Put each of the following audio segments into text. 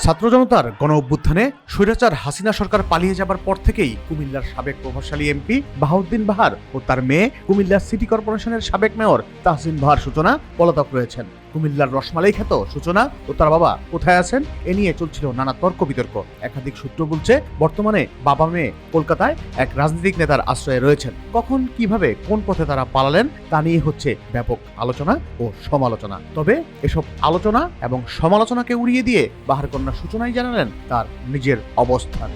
ছাত্র জনতার গণ অভ্যুত্থানে স্বৈরাচার হাসিনা সরকার পালিয়ে যাবার পর থেকেই কুমিল্লার সাবেক প্রভাবশালী এমপি বাহাউদ্দিন বাহার ও তার মেয়ে কুমিল্লা সিটি কর্পোরেশনের সাবেক মেয়র তাহসিন বাহার সূচনা পলাতক রয়েছেন। কুমিল্লার রসমালাই খ্যাত সূচনা ও তার বাবা কোথায় আছেন এ নিয়ে চলছিল নানা তর্ক বিতর্ক। একাধিক সূত্র বলছে বর্তমানে বাবা মেয়ে কলকাতায় এক রাজনৈতিক নেতার আশ্রয়ে রয়েছেন। কখন কিভাবে কোন পথে তারা পালালেন তা নিয়ে হচ্ছে ব্যাপক আলোচনা ও সমালোচনা। তবে এসব আলোচনা এবং সমালোচনাকে উড়িয়ে দিয়ে বাহার কন্যা সূচনাই জানালেন তার নিজের অবস্থান।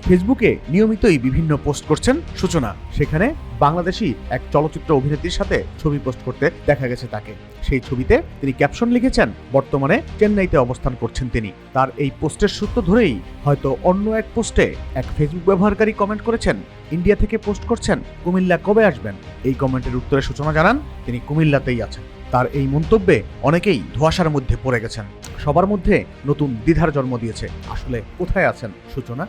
ফেসবুকে নিয়মিতই বিভিন্ন পোস্ট করছেন সূচনা। সেখানে বাংলাদেশি এক চলচ্চিত্র অভিনেত্রীর সাথে ছবি পোস্ট করতে দেখা গেছে তাকে। সেই ছবিতে তিনি ক্যাপশন লিখেছেন বর্তমানে চেন্নাইতে অবস্থান করছেন তিনি। তার এই পোস্টের সূত্র ধরেই হয়তো অন্য এক পোস্টে এক ফেসবুক ব্যবহারকারী কমেন্ট করেছেন, ইন্ডিয়া থেকে পোস্ট করছেন, কুমিল্লা কবে আসবেন? এই কমেন্টের উত্তরে সূচনা জানান তিনি কুমিল্লাতেই আছেন। তার এই মন্তব্যে অনেকেই ধোঁয়াশার মধ্যে পড়ে গেছেন। সবার মধ্যে নতুন দ্বিধার জন্ম দিয়েছে, আসলে কোথায় আছেন সূচনা?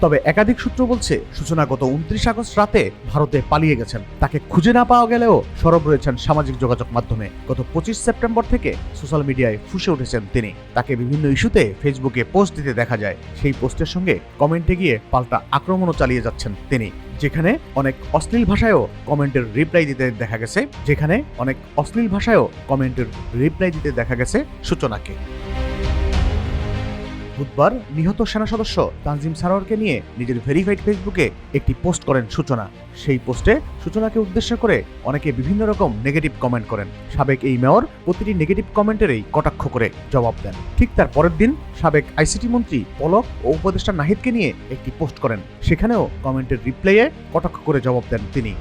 তবে একাধিক সূত্র বলছে সূচনা গত 29 আগস্ট রাতে ভারতে পালিয়ে গেছেন। তাকে খুঁজে না পাওয়া গেলেও সরব রয়েছেন সামাজিক যোগাযোগ মাধ্যমে। গত 25 সেপ্টেম্বর থেকে সোশ্যাল মিডিয়ায় ফুঁসে উঠেছেন তিনি। তাকে বিভিন্ন ইস্যুতে ফেসবুকে পোস্ট দিতে দেখা যায়। সেই পোস্টের সঙ্গে কমেন্টে গিয়ে পাল্টা আক্রমণও চালিয়ে যাচ্ছেন তিনি। যেখানে অনেক অশ্লীল ভাষায়ও কমেন্টের রিপ্লাই দিতে দেখা গেছে সূচনাকে। বুধবার নিহত সেনা সদস্য তানজিম সারোয়ারকে নিয়ে নিজের ভেরিফাইড ফেসবুকে একটি পোস্ট করেন সূচনা। সেই পোস্টে সূচনাকে উদ্দেশ্য করে অনেকে বিভিন্ন রকম নেগেটিভ কমেন্ট করেন। সাবেক এই মেয়র প্রতিটি নেগেটিভ কমেন্টেরই কটাক্ষ করে জবাব দেন। ঠিক তার পরের দিন সাবেক আইসিটি মন্ত্রী পলক ও উপদেষ্টা নাহিদকে নিয়ে একটি পোস্ট করেন। সেখানেও কমেন্টের রিপ্লাইয়ে কটাক্ষ করে জবাব দেন তিনি।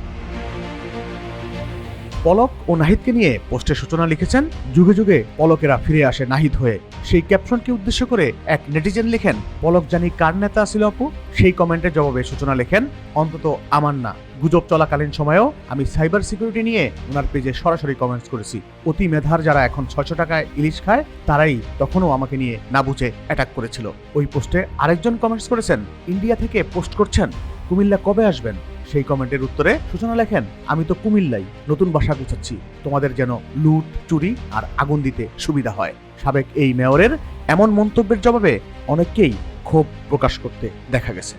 পলক ও নাহিদকে নিয়ে পোস্টে সূচনা লিখেছেন, যুগে যুগে পলকেরা ফিরে আসে নাহিদ হয়ে। সেই ক্যাপশনকে উদ্দেশ্য করে এক নেটিজেন লেখেন, পলক জানি কার নেতা ছিল আপু? সেই কমেন্টের জবাবে সূচনা লেখেন, অন্তত আমার না। গুজব চলাকালীন সময়েও আমি সাইবার সিকিউরিটি নিয়ে ওনার পেজে সরাসরি কমেন্টস করেছি। অতি মেধার যারা এখন 600 টাকায় ইলিশ খায় তারাই তখনও আমাকে নিয়ে না বুঝে অ্যাটাক করেছিল। ওই পোস্টে আরেকজন কমেন্টস করেছেন, ইন্ডিয়া থেকে পোস্ট করছেন, কুমিল্লা কবে আসবেন? সেই কমেন্টের উত্তরে সূচনা লেখেন, আমি তো কুমিল্লাই, নতুন বাসা গুছাচ্ছি, তোমাদের যেন লুট, চুরি আর আগুন দিতে সুবিধা হয়। সাবেক এই মেয়রের এমন মন্তব্যের জবাবে অনেককেই ক্ষোভ প্রকাশ করতে দেখা গেছে।